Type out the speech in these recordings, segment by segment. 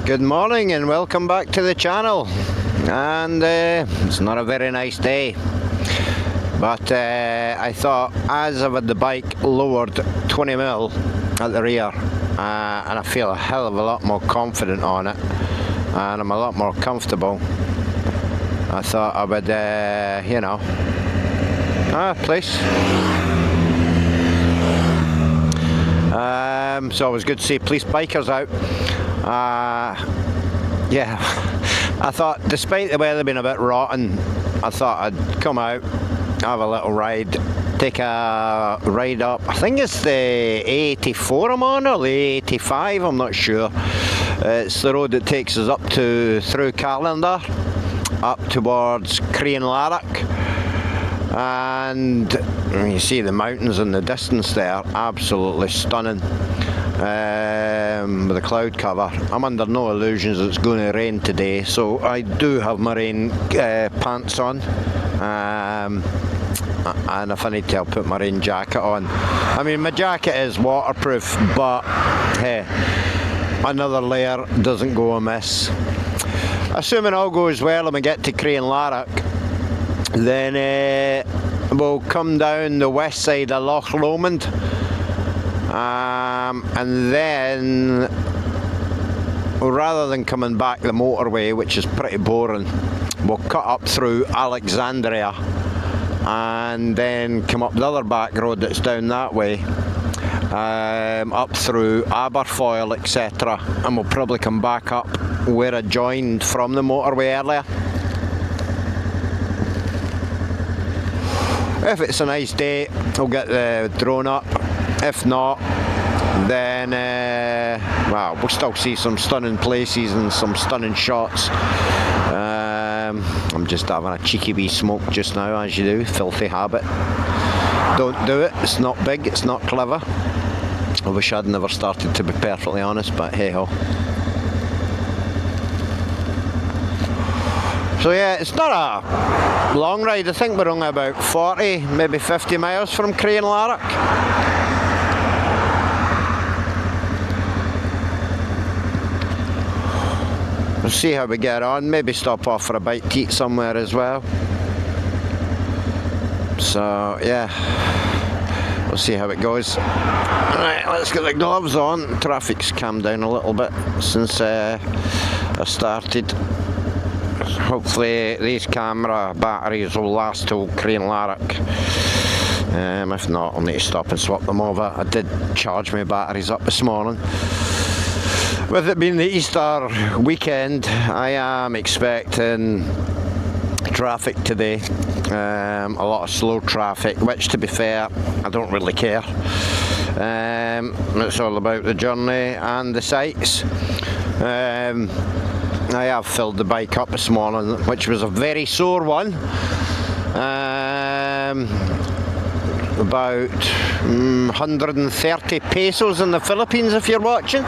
Good morning and welcome back to the channel. And it's not a very nice day, but I thought, as I've had the bike lowered 20mm at the rear, and I feel a hell of a lot more confident on it and I'm a lot more comfortable, I thought I would place. So it was good to see police bikers out. Yeah, I thought, despite the weather being a bit rotten, I thought I'd come out, have a little ride, take a ride up. I think it's the A84 I'm on, or the A85, I'm not sure. It's the road that takes us up through Callander, up towards Crianlarich. And you see the mountains in the distance there, absolutely stunning. With the cloud cover. I'm under no illusions it's going to rain today, so I do have my rain pants on, and if I need to, I'll put my rain jacket on. I mean, my jacket is waterproof, but hey, another layer doesn't go amiss. Assuming all goes well and we get to Crianlarich, then we'll come down the west side of Loch Lomond. And then, rather than coming back the motorway, which is pretty boring, we'll cut up through Alexandria and then come up the other back road that's down that way, up through Aberfoyle, etc. And we'll probably come back up where I joined from the motorway earlier. If it's a nice day, we'll get the drone up. If not, then well, we'll still see some stunning places and some stunning shots. I'm just having a cheeky wee smoke just now, as you do, filthy habit. Don't do it, it's not big, it's not clever. I wish I'd never started, to be perfectly honest, but hey ho. So yeah, it's not a long ride. I think we're only about 40, maybe 50 miles from Crianlarich. We'll see how we get on, maybe stop off for a bite to eat somewhere as well. So yeah, we'll see how it goes. Alright, let's get the gloves on. Traffic's calmed down a little bit since I started. Hopefully these camera batteries will last till Crianlarich. If not, I'll need to stop and swap them over. I did charge my batteries up this morning. With it being the Easter weekend, I am expecting traffic today. A lot of slow traffic, which, to be fair, I don't really care. It's all about the journey and the sights. I have filled the bike up this morning, which was a very sore one. About 130 pesos in the Philippines, if you're watching.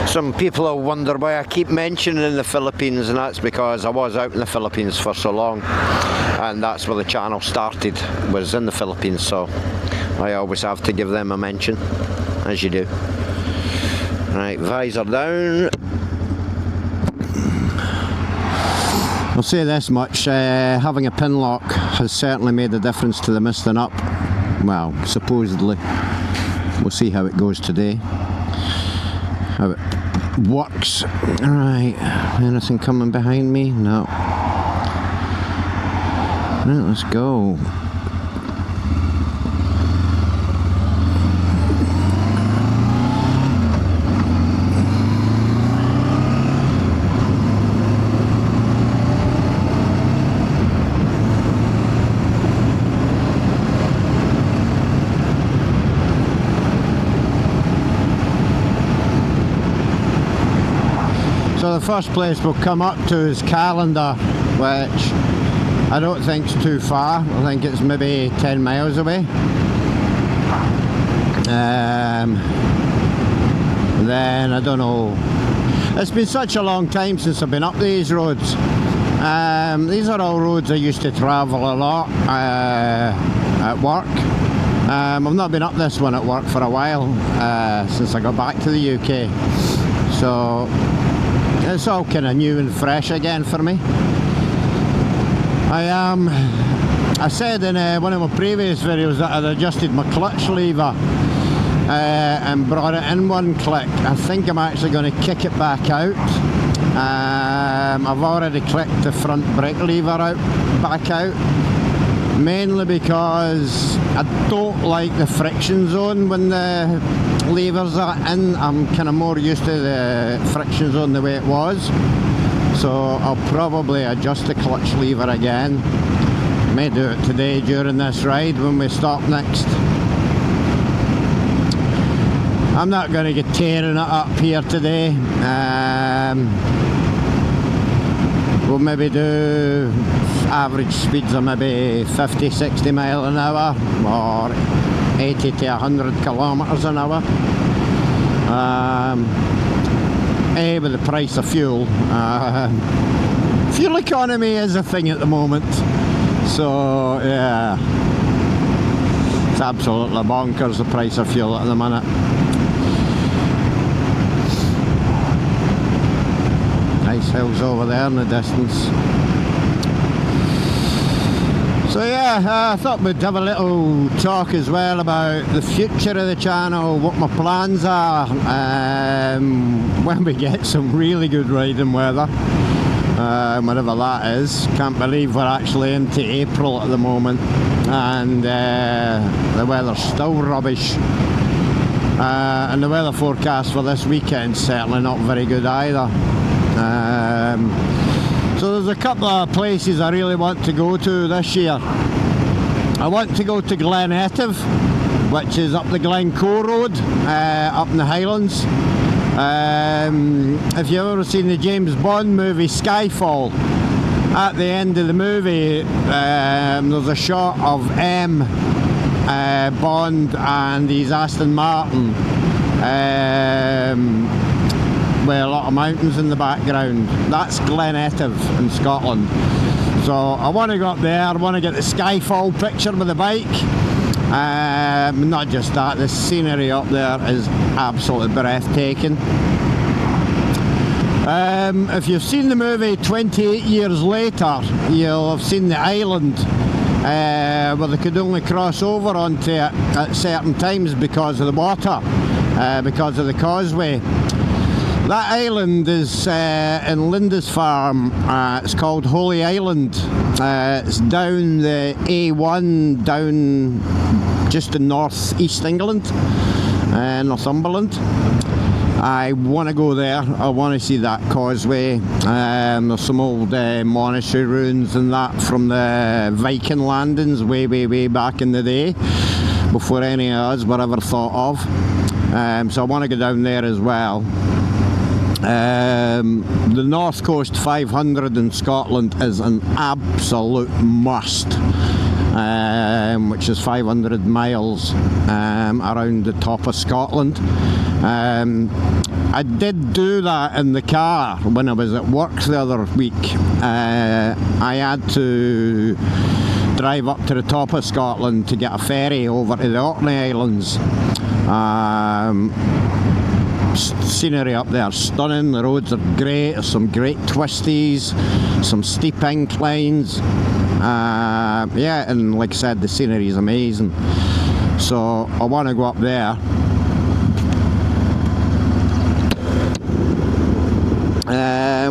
Some people will wonder why I keep mentioning the Philippines, and that's because I was out in the Philippines for so long, and that's where the channel started, was in the Philippines, so I always have to give them a mention, as you do. Right, visor down. I'll say this much, having a pin lock has certainly made a difference to the misting up. Well, supposedly. We'll see how it goes today. How it works. Right, anything coming behind me? No. Right, let's go. So the first place we'll come up to is Callander, which I don't think's too far. I think it's maybe 10 miles away. Then I don't know. It's been such a long time since I've been up these roads. These are all roads I used to travel a lot at work. I've not been up this one at work for a while, since I got back to the UK, so it's all kind of new and fresh again for me. I said in one of my previous videos that I'd adjusted my clutch lever and brought it in one click. I think I'm actually going to kick it back out. I've already clicked the front brake lever back out, mainly because I don't like the friction zone when the levers are in. I'm kind of more used to the friction zone the way it was, so I'll probably adjust the clutch lever again. May do it today during this ride when we stop next. I'm not going to get tearing it up here today. We'll maybe do average speeds of maybe 50-60 mile an hour or 80 to 100 kilometers an hour. With the price of fuel, fuel economy is a thing at the moment, so yeah, it's absolutely bonkers, the price of fuel at the minute. Nice hills over there in the distance. So yeah, I thought we'd have a little talk as well about the future of the channel, what my plans are when we get some really good riding weather, whatever that is. Can't believe we're actually into April at the moment, and the weather's still rubbish. And the weather forecast for this weekend's certainly not very good either. So there's a couple of places I really want to go to this year. I want to go to Glen Etive, which is up the Glencoe Road, up in the Highlands. If you've ever seen the James Bond movie Skyfall, at the end of the movie there's a shot of Bond and his Aston Martin with a lot of mountains in the background. That's Glen Etive in Scotland. So I want to go up there, I want to get the Skyfall picture with the bike. Not just that, the scenery up there is absolutely breathtaking. If you've seen the movie 28 Years Later, you'll have seen the island where they could only cross over onto it at certain times because of the water, because of the causeway. That island is in Lindisfarne. It's called Holy Island. It's down the A1, down just in north east England, Northumberland. I want to go there. I want to see that causeway. There's some old monastery ruins and that from the Viking landings way back in the day, before any of us were ever thought of. So I want to go down there as well. The North Coast 500 in Scotland is an absolute must, which is 500 miles around the top of Scotland. I did do that in the car when I was at work the other week. I had to drive up to the top of Scotland to get a ferry over to the Orkney Islands. Scenery up there stunning, the roads are great, there's some great twisties, some steep inclines, yeah, and like I said, the scenery is amazing, so I want to go up there.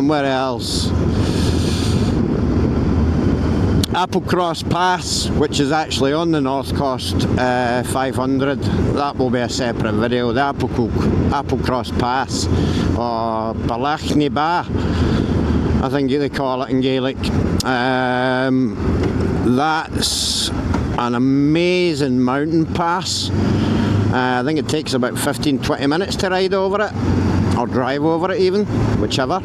Where else? Applecross Pass, which is actually on the North Coast 500. That will be a separate video. The Applecross Pass, or Balachny Ba, I think they call it in Gaelic. That's an amazing mountain pass. I think it takes about 15-20 minutes to ride over it, or drive over it even, whichever.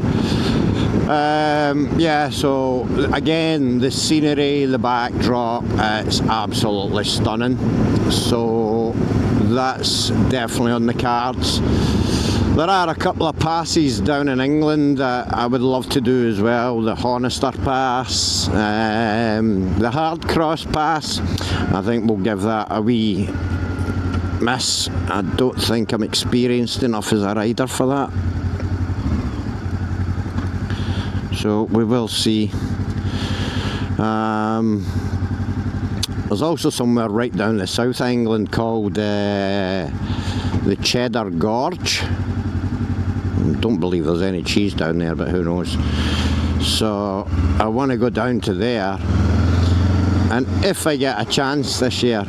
Yeah, so again, the scenery, the backdrop, it's absolutely stunning, so that's definitely on the cards. There are a couple of passes down in England that I would love to do as well. The Honister Pass, the Hardcross Pass. I think we'll give that a wee miss. I don't think I'm experienced enough as a rider for that. So we will see. There's also somewhere right down the south of England called the Cheddar Gorge. Don't believe there's any cheese down there, but who knows. So I want to go down to there, and if I get a chance this year,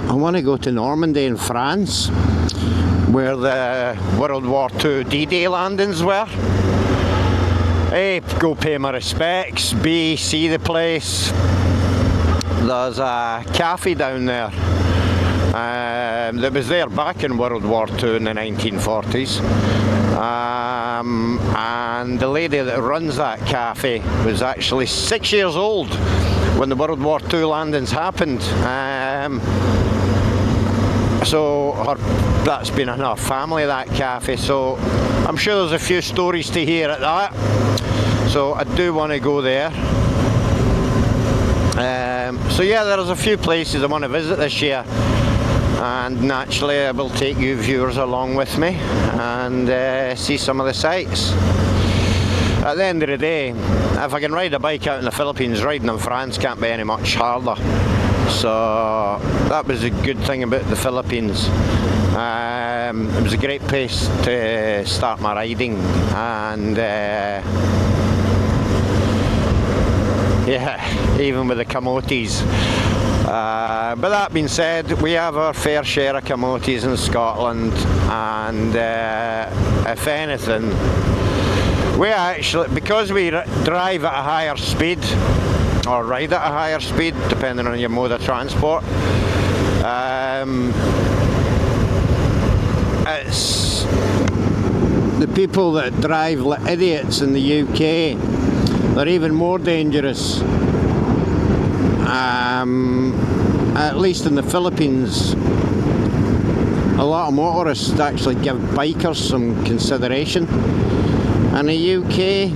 I want to go to Normandy in France, where the World War II D-Day landings were. A, go pay my respects, B, see the place. There's a cafe down there that was there back in World War II in the 1940s. And the lady that runs that cafe was actually 6 years old when the World War II landings happened. So that's been in her family, that cafe, so I'm sure there's a few stories to hear at that. So I do want to go there. So yeah, there's a few places I want to visit this year, and naturally I will take you viewers along with me and see some of the sights. At the end of the day, if I can ride a bike out in the Philippines, riding in France can't be any much harder. So that was a good thing about the Philippines. It was a great place to start my riding, and yeah, even with the camotes. But that being said, we have our fair share of camotes in Scotland, and if anything, we actually, because we drive at a higher speed, or ride at a higher speed, depending on your mode of transport, it's the people that drive like idiots in the UK. They're even more dangerous. At least in the Philippines, a lot of motorists actually give bikers some consideration. In the UK,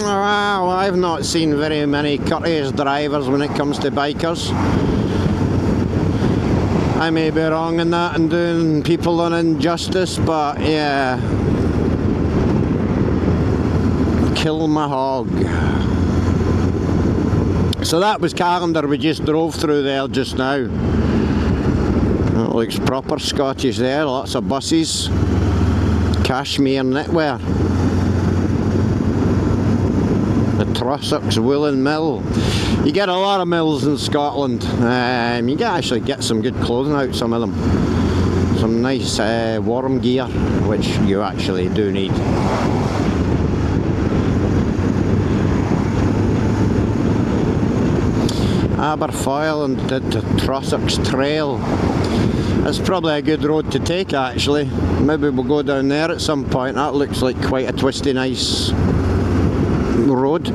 well, I've not seen very many courteous drivers when it comes to bikers. I may be wrong in that and doing people an injustice, but yeah. Kill my hog. So that was Callander we just drove through there just now. It looks proper Scottish there, lots of buses. Cashmere knitwear. The Trossachs woolen mill. You get a lot of mills in Scotland. You can actually get some good clothing out, some of them. Some nice warm gear, which you actually do need. Aberfoyle and the Trossachs Trail. That's probably a good road to take, actually. Maybe we'll go down there at some point. That looks like quite a twisty, nice road.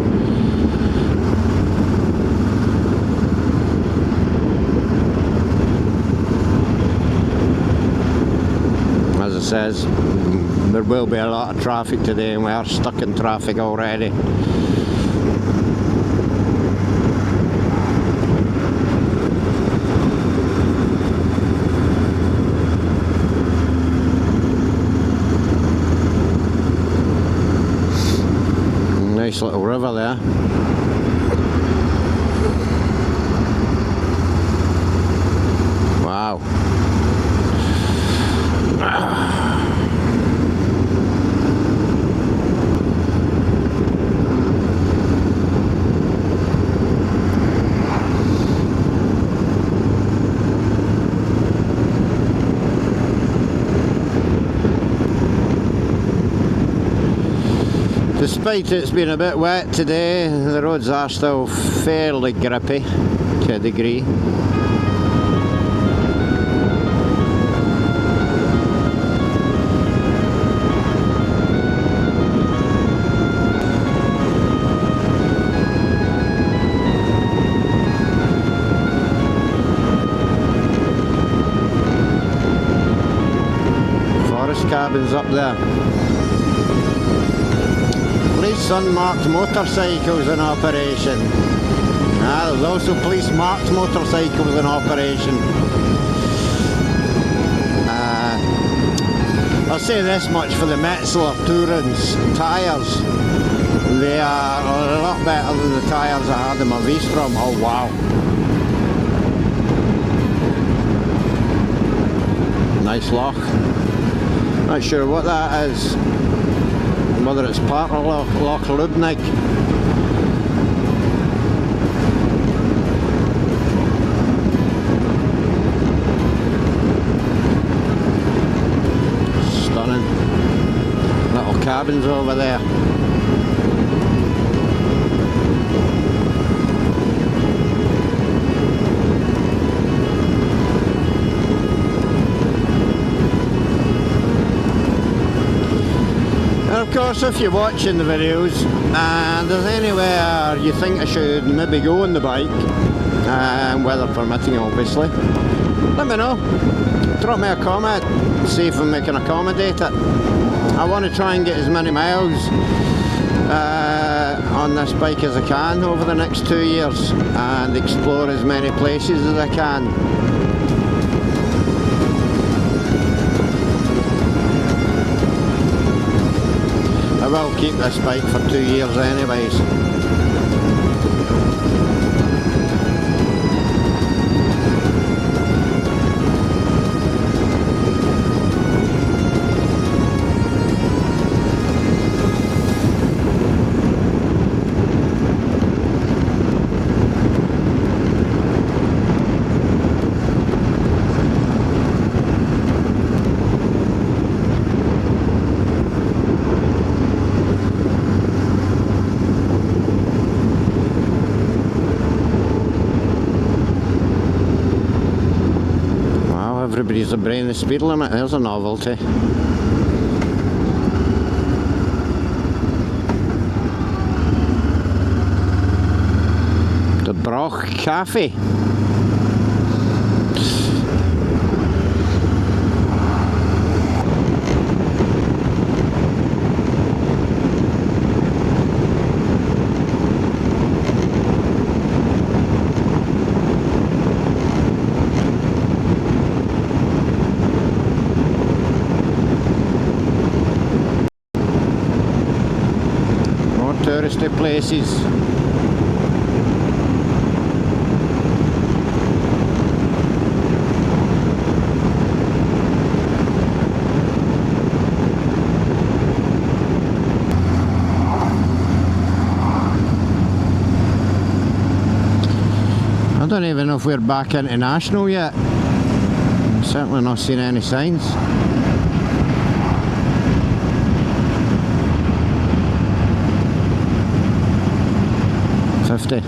As it says, there will be a lot of traffic today, and we are stuck in traffic already. Nice little river there. Wow. Despite it's been a bit wet today, the roads are still fairly grippy to a degree. cabins up there. Police unmarked motorcycles in operation. There's also police marked motorcycles in operation. I'll say this much for the Metzeler Tourings tyres. They are a lot better than the tyres I had in my V-Strom. Oh wow. Nice lock. Not sure what that is. Whether it's part of Loch Lubnig. Stunning. Little cabins over there. Of course, if you're watching the videos and there's anywhere you think I should maybe go on the bike, weather permitting obviously, let me know. Drop me a comment, see if we can accommodate it. I want to try and get as many miles on this bike as I can over the next 2 years and explore as many places as I can. I will keep this bike for 2 years anyways. Everybody's obeying the speed limit, there's a novelty. The Broch Cafe. Touristy places. I don't even know if we're back into National yet. Certainly not seen any signs. 50.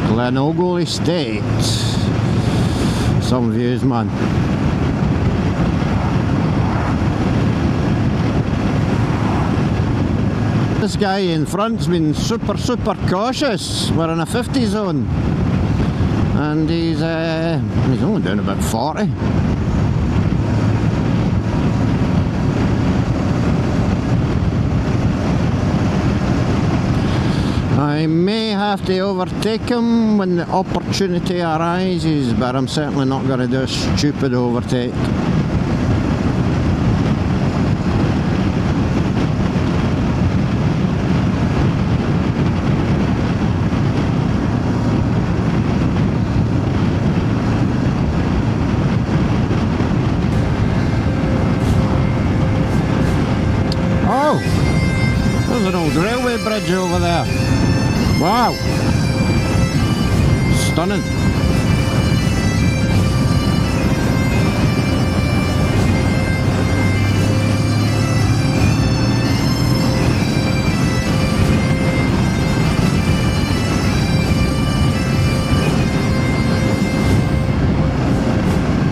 Glenogle Estate. Some views, man. This guy in front's been super cautious. We're in a 50 zone and he's only doing about 40. I may have to overtake him when the opportunity arises, but I'm certainly not going to do a stupid overtake. There's an old railway bridge over there. Wow. Stunning.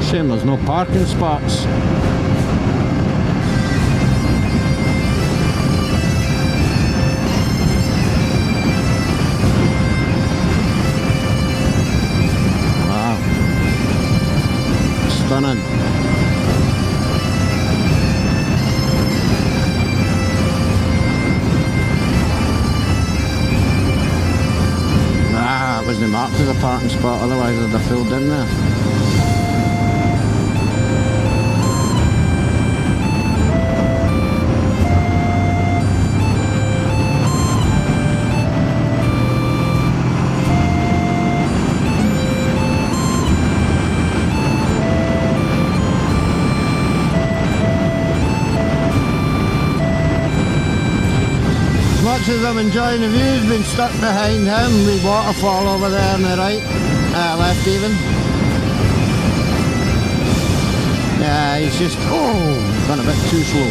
See him, there's no parking spots. Wow. Stunning. Ah, it wasn't marked as a parking spot, otherwise I'd have filled in there. As much as I'm enjoying the views, been stuck behind him, the waterfall over there on the right, left even. Yeah, he's just, gone a bit too slow.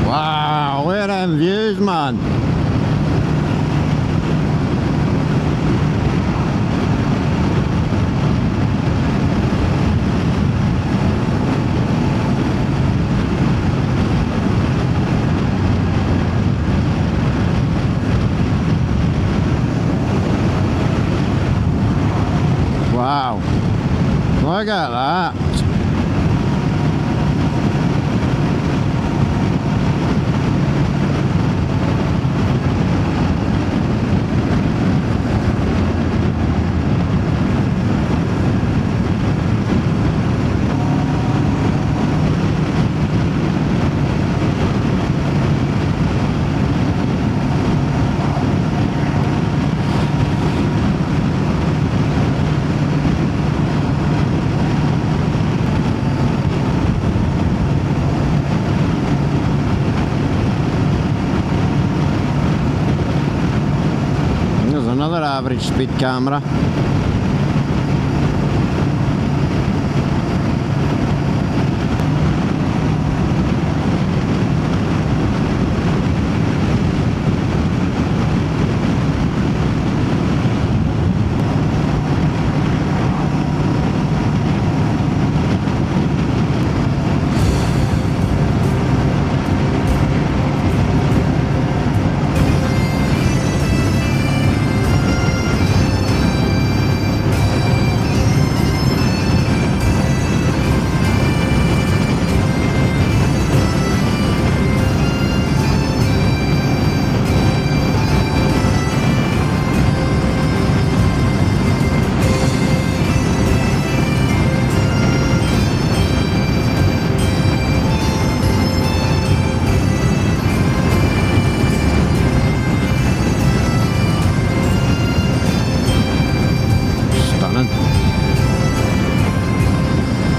Wow, where are them views, man? Wow, look at that. Another average speed camera.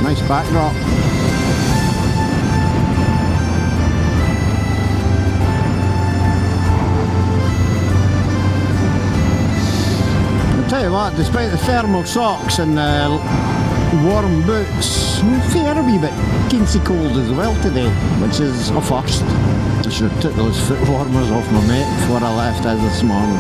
Nice backdrop. I'll tell you what, despite the thermal socks and warm boots, it's fair a wee bit teensy cold as well today, which is a first. I should have took those foot warmers off my mate before I left as this morning.